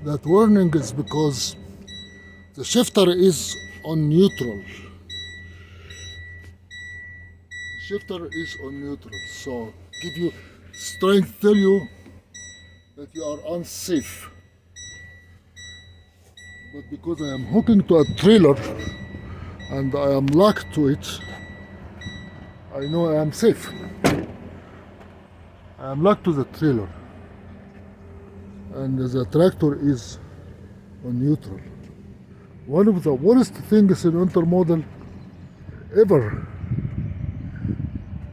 That warning is because the shifter is on neutral. The shifter is on neutral, so it's trying to tell you that you are unsafe. But because I am hooking to a trailer and I am locked to it, I know I am safe. I am locked to the trailer and the tractor is on neutral. One of the worst things in intermodal ever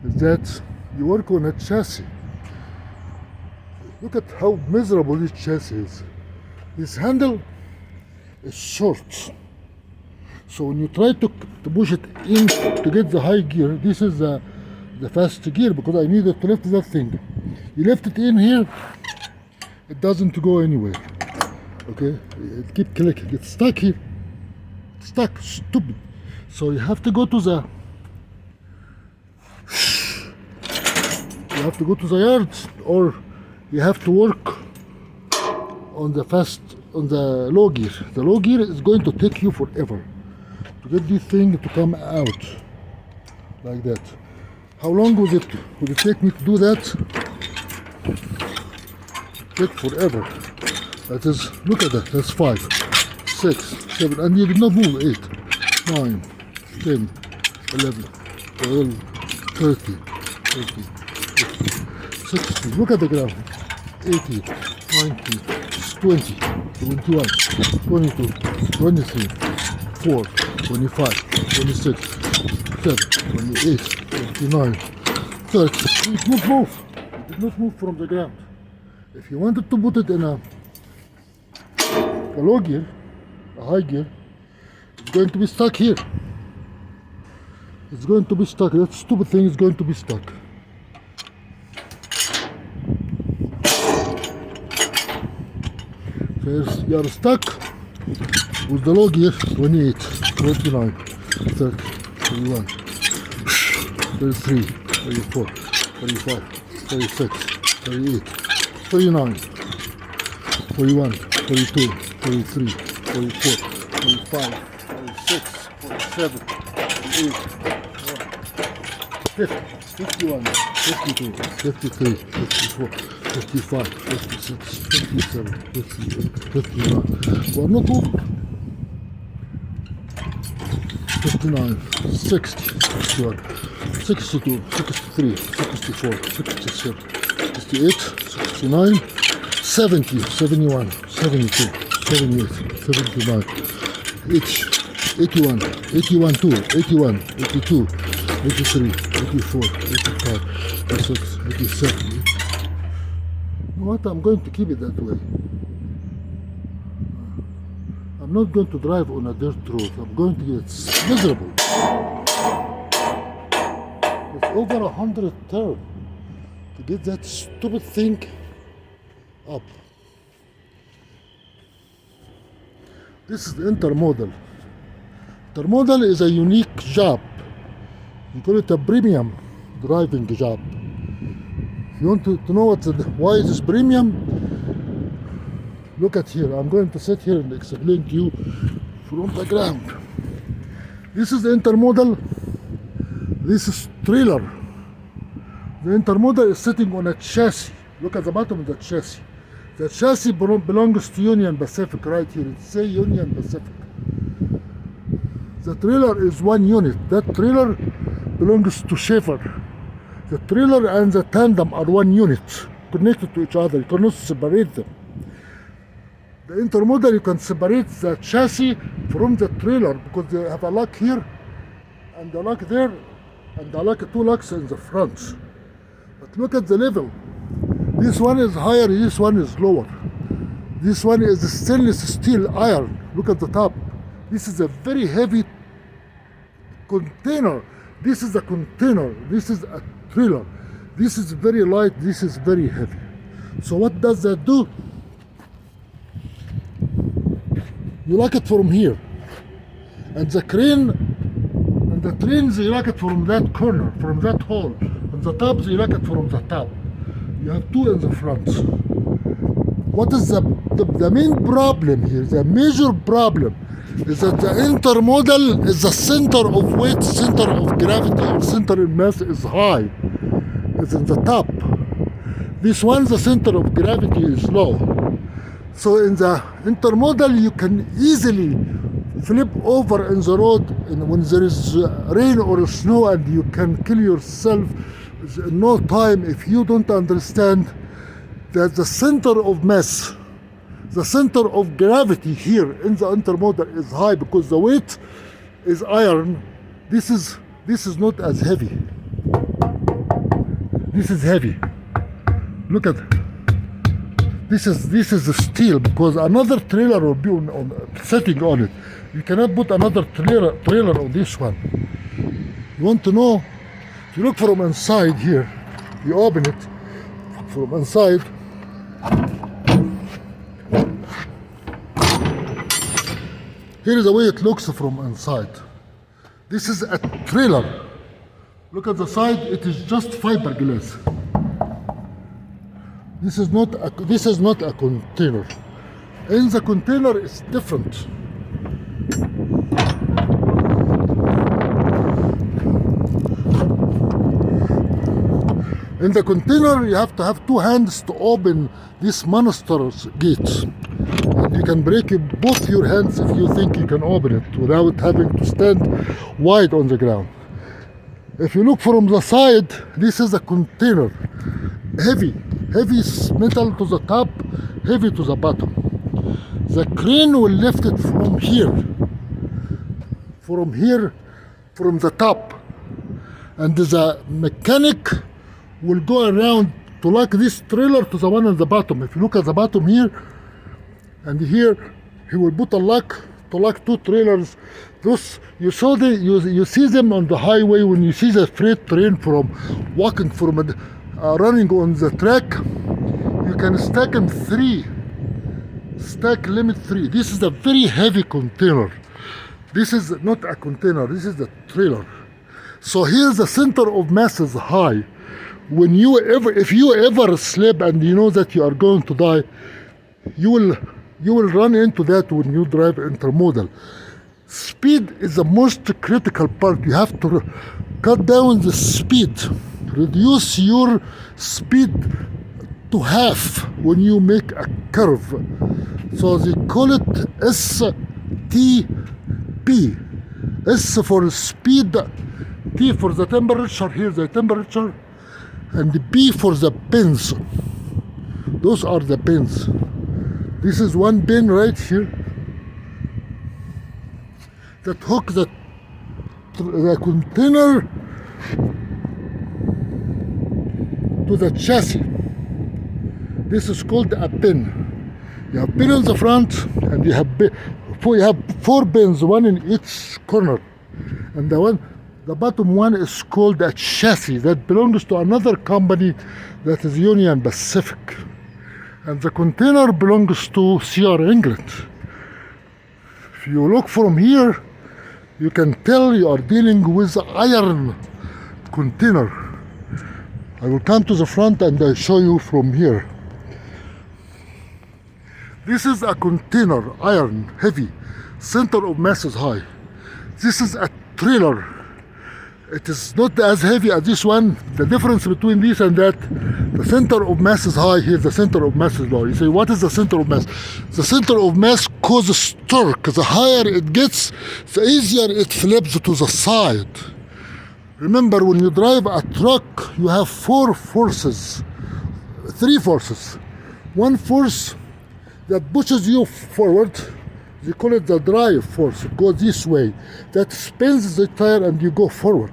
is that you work on a chassis. Look at how miserable this chassis is. This handle is short. So when you try to push it in to get the high gear, this is the fast gear because I needed to lift that thing. You lift it in here, it doesn't go anywhere. Okay, it keeps clicking. It's stuck here. It's stuck. Stupid. So you have to go to the yard, or you have to work on the low gear. The low gear is going to take you forever to get this thing to come out like that. How long would it take me to do that? Take forever. That is, look at that, that's 5, 6, 7, and you did not move. 8, 9, 10, 11, 12, 13, 14, 15, 16, look at the graph. 18, 19, 20, 21, 22, 23, 4, 25, 26, 27, 28, 29, 30. It did not move. It did not move from the ground. If you wanted to put it in a low gear, a high gear, it's going to be stuck here. It's going to be stuck. That stupid thing is going to be stuck. So you are stuck with the low gear. 28, 29, 30, 31, 33, 34, 35, 36, 38, 39, 41, 42, 43, 44, 45, 46, 47, 48, 50, 51, 52, 53, 54, 55, 56, 57, 58, 59. We're not moving. 59, 60, 61, 62, 63, 64, 67, 68, 69, 70, 71, 72, 78, 79, 80, 81, 81, 2, 81, 82, 83, 84, 85, 86, 87. You know what? I'm going to keep it that way. I'm not going to drive on a dirt road. I'm going to get miserable. It's over 100 turns to get that stupid thing up. This is the intermodal. Intermodal is a unique job. We call it a premium driving job. If you want to know why it is premium, look at here. I'm going to sit here and explain to you from the ground. This is the intermodal. This is trailer. The intermodal is sitting on a chassis. Look at the bottom of the chassis. The chassis belongs to Union Pacific right here. It says Union Pacific. The trailer is one unit. That trailer belongs to Schaefer. The trailer and the tandem are one unit, connected to each other. You cannot separate them. The intermodal, you can separate the chassis from the trailer because they have a lock here and a lock there and a lock, 2 locks in the front. But look at the level. This one is higher, this one is lower. This one is stainless steel iron. Look at the top. This is a very heavy container. This is a container. This is a trailer. This is very light. This is very heavy. So what does that do? You lock it from here, and the crane and the trains, you lock it from that corner, from that hole, and the tops you lock it from the top. You have 2 in the front. what is the main problem here? The major problem is that the intermodal is the center of weight, center of gravity, or center of mass is high. It's in the top. This one, the center of gravity is low. So in the intermodal, you can easily flip over in the road and when there is rain or snow, and you can kill yourself in no time if you don't understand that the center of mass, the center of gravity here in the intermodal is high because the weight is iron. This is not as heavy. This is heavy. Look at it. This is the steel, because another trailer will be sitting on it. You cannot put another trailer on this one. You want to know? If you look from inside here, you open it from inside. Here is the way it looks from inside. This is a trailer. Look at the side, it is just fiberglass. This is not a container. In the container, it's different. In the container, you have to have two hands to open this monster's gates. And you can break both your hands if you think you can open it without having to stand wide on the ground. If you look from the side, this is a container. Heavy metal to the top, heavy to the bottom. The crane will lift it from from the top, and the mechanic will go around to lock this trailer to the one on the bottom. If you look at the bottom here and here, he will put a lock to lock two trailers. Those you see them on the highway when you see the freight train from running on the track. You can stack them stack limit 3. This is a very heavy container. This is not a container, this is the trailer. So here the center of mass is high. If you ever slip and you know that you are going to die, you will run into that when you drive intermodal. Speed is the most critical part. You have to cut down the speed. Reduce your speed to half when you make a curve. So they call it STP. S for speed, T for the temperature, here the temperature, and P for the pins. Those are the pins. This is one pin right here that hooks the container to the chassis. This is called a pin. You have pin on the front, and you have 4 pins, one in each corner, and the bottom one is called a chassis that belongs to another company that is Union Pacific, and the container belongs to CR England. If you look from here, you can tell you are dealing with an iron container. I will come to the front and I'll show you from here. This is a container, iron, heavy, center of mass is high. This is a trailer. It is not as heavy as this one. The difference between this and that, the center of mass is high here, the center of mass is low. You say, what is the center of mass? The center of mass causes torque. The higher it gets, the easier it flips to the side. Remember, when you drive a truck, you have 3 forces. One force that pushes you forward, they call it the drive force. It goes this way. That spins the tire and you go forward.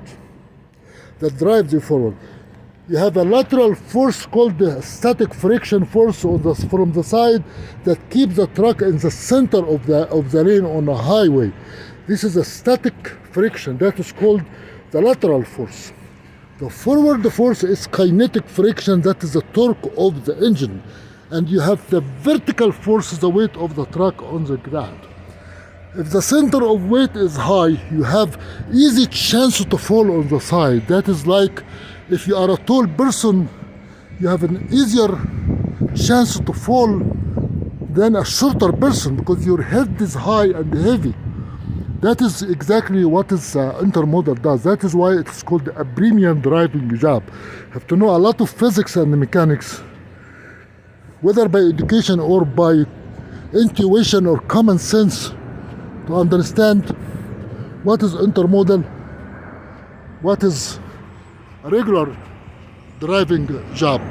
That drives you forward. You have a lateral force called the static friction force from the side that keeps the truck in the center of the lane on a highway. This is a static friction. That is called the lateral force. The forward force is kinetic friction. That is the torque of the engine. And you have the vertical force, the weight of the truck on the ground. If the center of weight is high, you have easy chance to fall on the side. That is like if you are a tall person, you have an easier chance to fall than a shorter person because your head is high and heavy. That is exactly what is intermodal does. That is why it's called a premium driving job. You have to know a lot of physics and mechanics, whether by education or by intuition or common sense, to understand what is intermodal, what is a regular driving job.